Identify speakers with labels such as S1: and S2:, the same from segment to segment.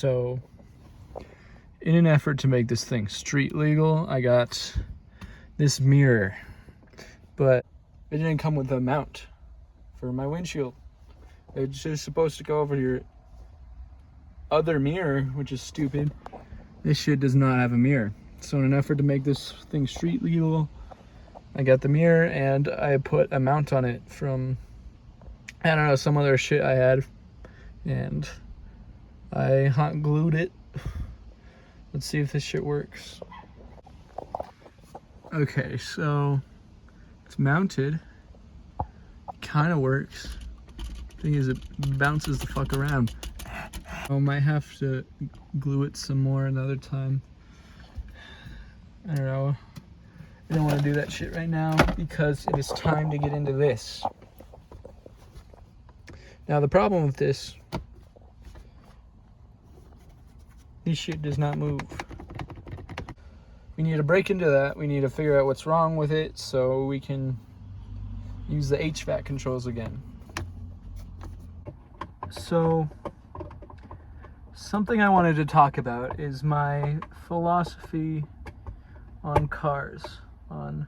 S1: So in an effort to make this thing street legal, I got this mirror, but it didn't come with a mount for my windshield. It's just supposed to go over your other mirror, which is stupid. This shit does not have a mirror. So in an effort to make this thing street legal, I got the mirror and I put a mount on it from, I don't know, some other shit I had, and I hot glued it. Let's see if this shit works. Okay, so it's mounted. It kind of works. Thing is, it bounces the fuck around. I might have to glue it some more another time. I don't know. I don't want to do that shit right now because it is time to get into this. Now the problem with this shit does not move. We need to break into that. We need to figure out what's wrong with it so we can use the HVAC controls again. So something I wanted to talk about is my philosophy on cars, on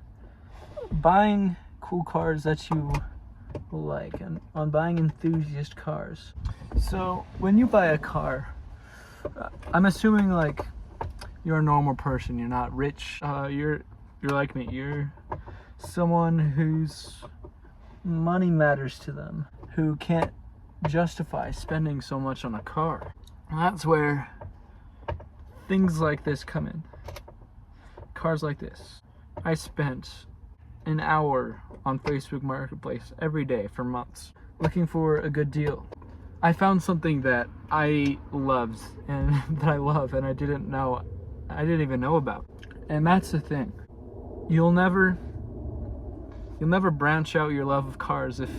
S1: buying cool cars that you like, and on buying enthusiast cars. So when you buy a car, I'm assuming like you're a normal person, you're not rich, you're like me, you're someone whose money matters to them, who can't justify spending so much on a car. And that's where things like this come in. Cars like this. I spent an hour on Facebook Marketplace every day for months looking for a good deal. I found something that I loved and that I love and I didn't even know about. And that's the thing. You'll never branch out your love of cars if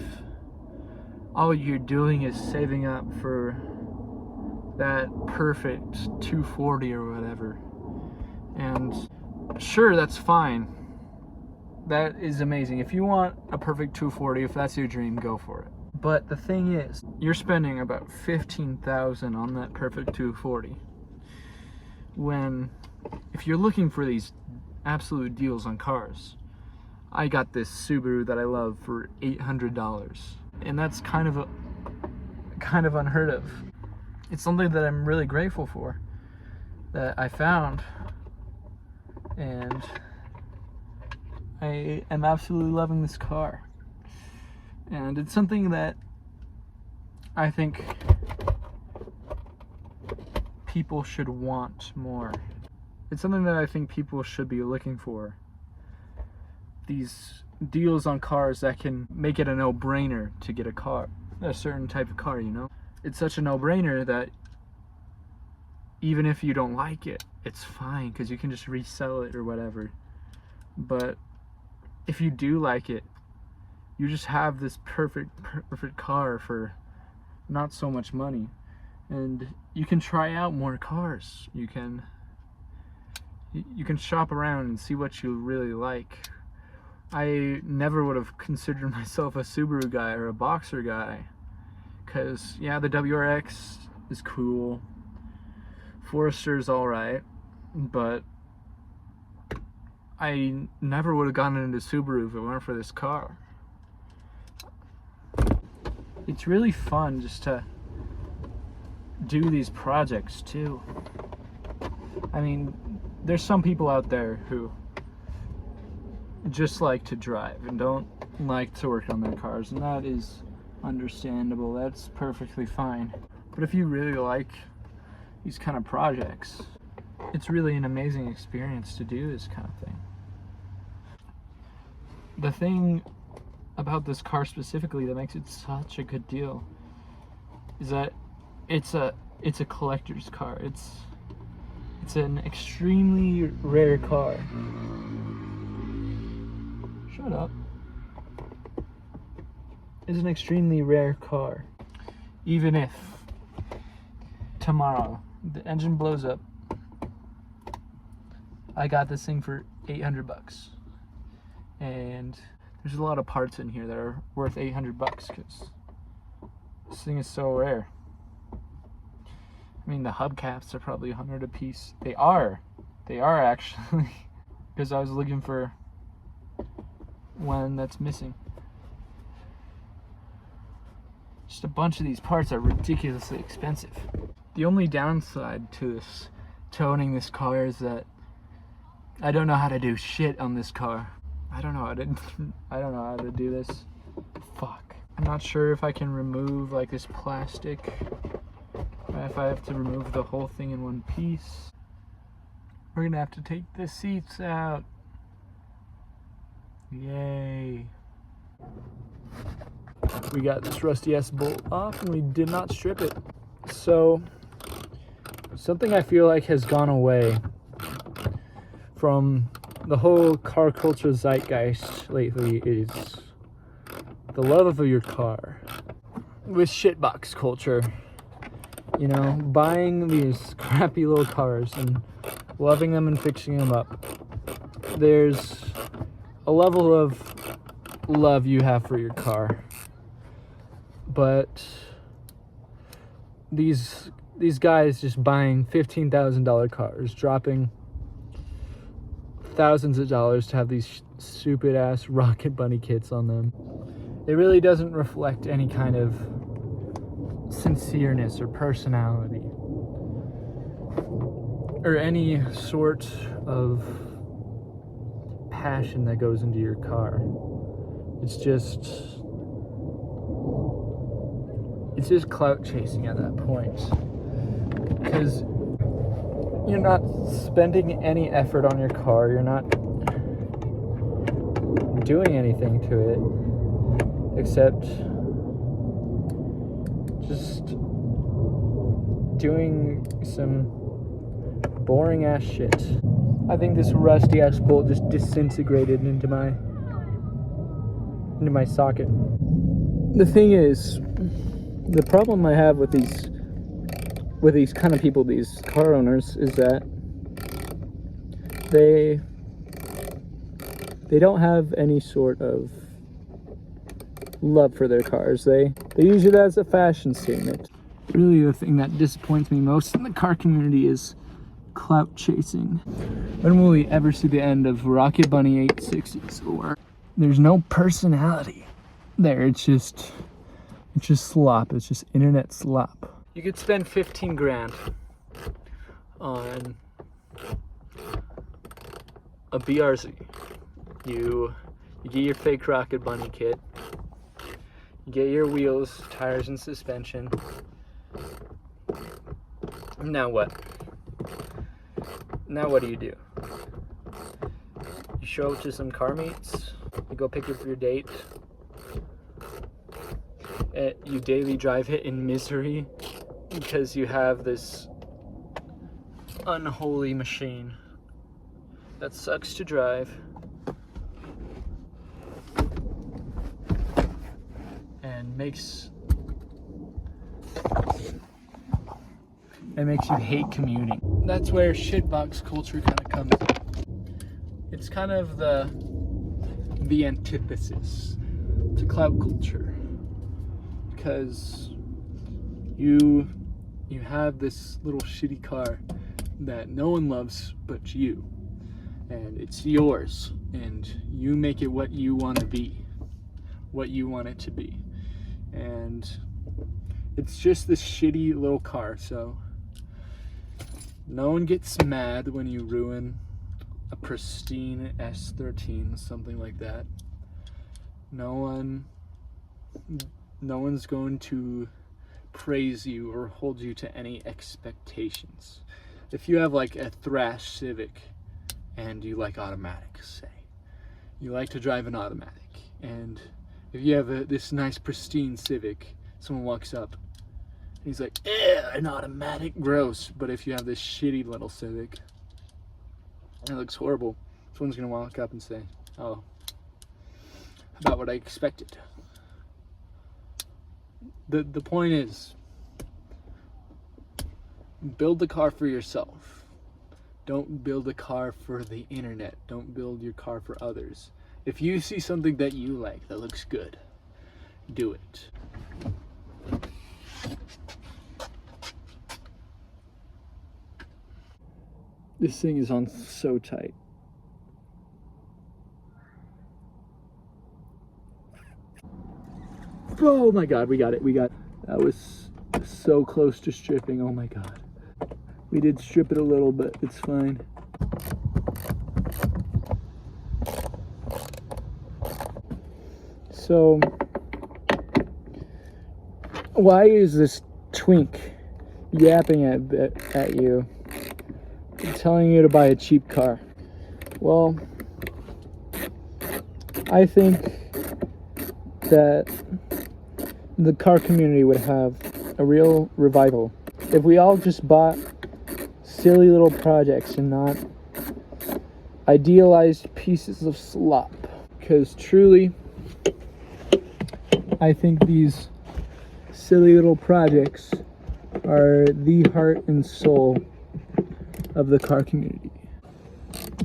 S1: all you're doing is saving up for that perfect 240 or whatever. And sure, that's fine. That is amazing. If you want a perfect 240, if that's your dream, go for it. But the thing is, you're spending about $15,000 on that perfect 240. When, if you're looking for these absolute deals on cars, I got this Subaru that I love for $800. And that's kind of unheard of. It's something that I'm really grateful for, that I found, and I am absolutely loving this car. And it's something that I think people should want more. It's something that I think people should be looking for. These deals on cars that can make it a no-brainer to get a certain type of car, you know? It's such a no-brainer that even if you don't like it, it's fine because you can just resell it or whatever. But if you do like it, you just have this perfect car for not so much money, and you can try out more cars. You can shop around and see what you really like. I never would have considered myself a Subaru guy or a Boxer guy, because yeah, the WRX is cool, Forester's alright, but I never would have gotten into Subaru if it weren't for this car. It's really fun just to do these projects too. I mean, there's some people out there who just like to drive and don't like to work on their cars, and that is understandable. That's perfectly fine. But if you really like these kind of projects, it's really an amazing experience to do this kind of thing. The thing about this car specifically that makes it such a good deal is that it's a collector's car. It's an extremely rare car. Shut up. It's an extremely rare car. Even if tomorrow the engine blows up, I got this thing for $800, and there's a lot of parts in here that are worth $800 because this thing is so rare. I mean, the hubcaps are probably 100 a piece. They are actually, because I was looking for one that's missing. Just a bunch of these parts are ridiculously expensive. The only downside to owning this car is that I don't know how to do shit on this car. I don't know how to do this. Fuck. I'm not sure if I can remove like this plastic, if I have to remove the whole thing in one piece. We're gonna have to take the seats out. Yay. We got this rusty ass bolt off and we did not strip it. So, something I feel like has gone away from the whole car culture zeitgeist lately is the love of your car. With shitbox culture, you know, buying these crappy little cars and loving them and fixing them up. There's a level of love you have for your car, but these guys just buying $15,000 cars, dropping thousands of dollars to have these stupid ass Rocket Bunny kits on them. It really doesn't reflect any kind of sincereness or personality or any sort of passion that goes into your car. It's just clout chasing at that point, because you're not spending any effort on your car, you're not doing anything to it except just doing some boring ass shit. I think this rusty ass bolt just disintegrated into my socket. The thing is, the problem I have with these kind of people, these car owners, is that they don't have any sort of love for their cars. They use it as a fashion statement. Really, the thing that disappoints me most in the car community is clout chasing. When will we ever see the end of Rocket Bunny 860s? Or there's no personality there. It's just slop. It's just internet slop. You could spend 15 grand on a BRZ. You get your fake Rocket Bunny kit. You get your wheels, tires, and suspension. Now what? Now what do? You show up to some car meets. You go pick up your date. You daily drive it in misery because you have this unholy machine that sucks to drive and makes you hate commuting. That's where shitbox culture kind of comes in. It's kind of the antithesis to clout culture, because you have this little shitty car that no one loves but you, and it's yours, and you make it what you want to be, what you want it to be, and it's just this shitty little car. So no one gets mad when you ruin a pristine S13, something like that. No one's going to praise you or hold you to any expectations. If you have like a Thrash Civic and you like automatics, say, you like to drive an automatic, and if you have this nice pristine Civic, someone walks up and he's like, an automatic, gross. But if you have this shitty little Civic, it looks horrible, someone's gonna walk up and say, oh, about what I expected. The point is, build the car for yourself. Don't build a car for the internet. Don't build your car for others. If you see something that you like, that looks good, do it. This thing is on so tight. Oh my God, we got it. That was so close to stripping. Oh my God. We did strip it a little, but it's fine. So, why is this twink yapping at you, telling you to buy a cheap car? Well, I think that the car community would have a real revival if we all just bought silly little projects and not idealized pieces of slop. Because truly, I think these silly little projects are the heart and soul of the car community.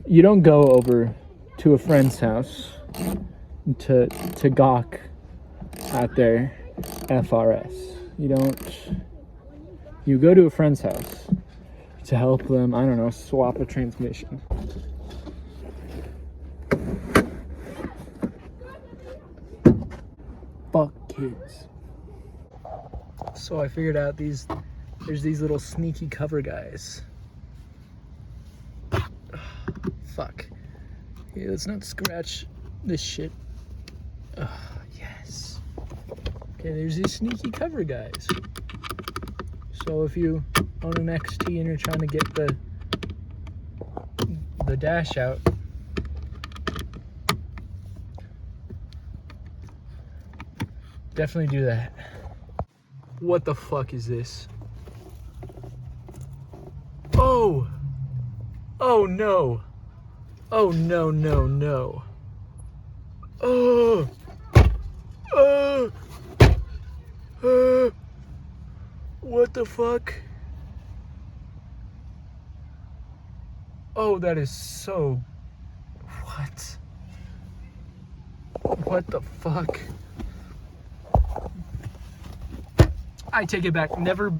S1: You don't go over to a friend's house to gawk at their FRS. You go to a friend's house to help them, I don't know, swap a transmission. Fuck kids. So I figured out there's these little sneaky cover guys. Fuck. Okay, let's not scratch this shit. Yes. Okay, there's these sneaky cover guys. So if you own an XT and you're trying to get the dash out, definitely do that. What the fuck is this? Oh! Oh no! Oh no, no, no. Oh! What the fuck? Oh, that is so... What? What the fuck? I take it back. Never,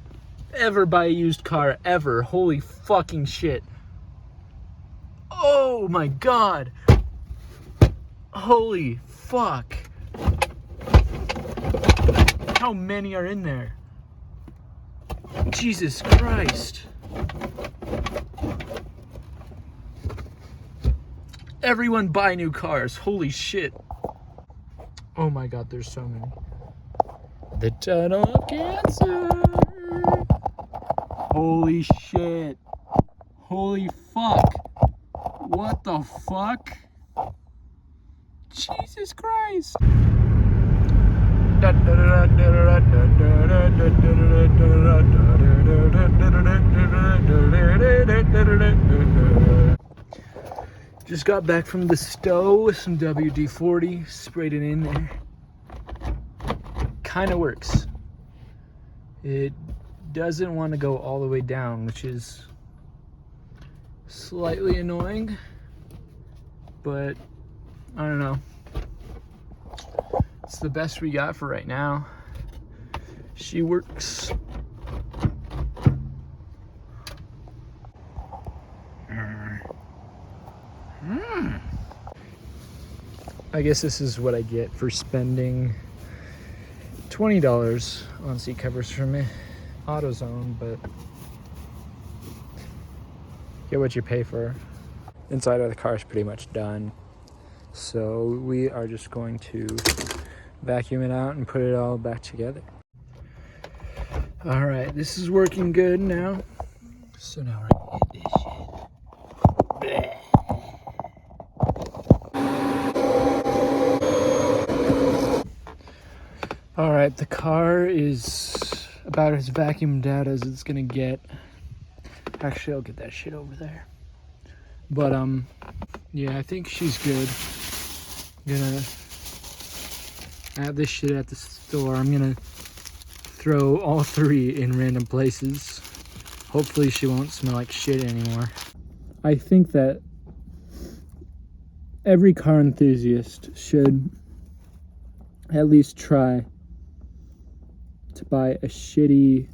S1: ever buy a used car, ever. Holy fucking shit. Oh my God. Holy fuck. How many are in there? Jesus Christ. Everyone buy new cars. Holy shit. Oh my God, there's so many. The tunnel of cancer. Holy shit. Holy fuck. What the fuck? Jesus Christ. Just got back from the stow with some WD-40, sprayed it in there. Kind of works. It doesn't want to go all the way down, which is slightly annoying, but I don't know. It's the best we got for right now. She works. I guess this is what I get for spending $20 on seat covers from AutoZone, but get what you pay for. Inside of the car is pretty much done, so we are just going to vacuum it out and put it all back together. All right, this is working good now. So now we're gonna hit this shit. Blech. All right, the car is about as vacuumed out as it's gonna get. Actually, I'll get that shit over there. But yeah, I think she's good. I'm gonna add this shit at the store. I'm gonna throw all three in random places. Hopefully she won't smell like shit anymore. I think that every car enthusiast should at least try to buy a shitty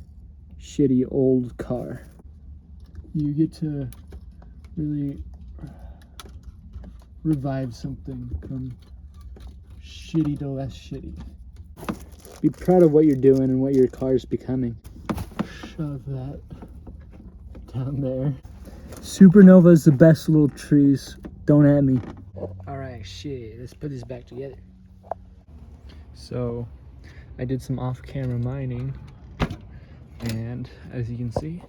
S1: old car. You get to really revive something from shitty to less shitty. Be proud of what you're doing and what your car's becoming. Shove that down there. Supernova is the best little trees. Don't at me. Alright, shit. Let's put this back together. So, I did some off-camera mining. And, as you can see,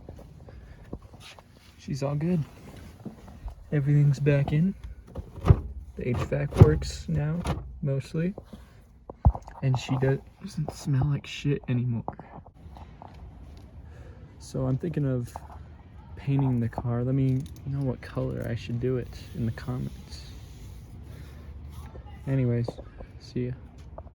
S1: she's all good. Everything's back in. The HVAC works now, mostly. And she doesn't smell like shit anymore. So I'm thinking of painting the car. Let me know what color I should do it in the comments. Anyways, see ya.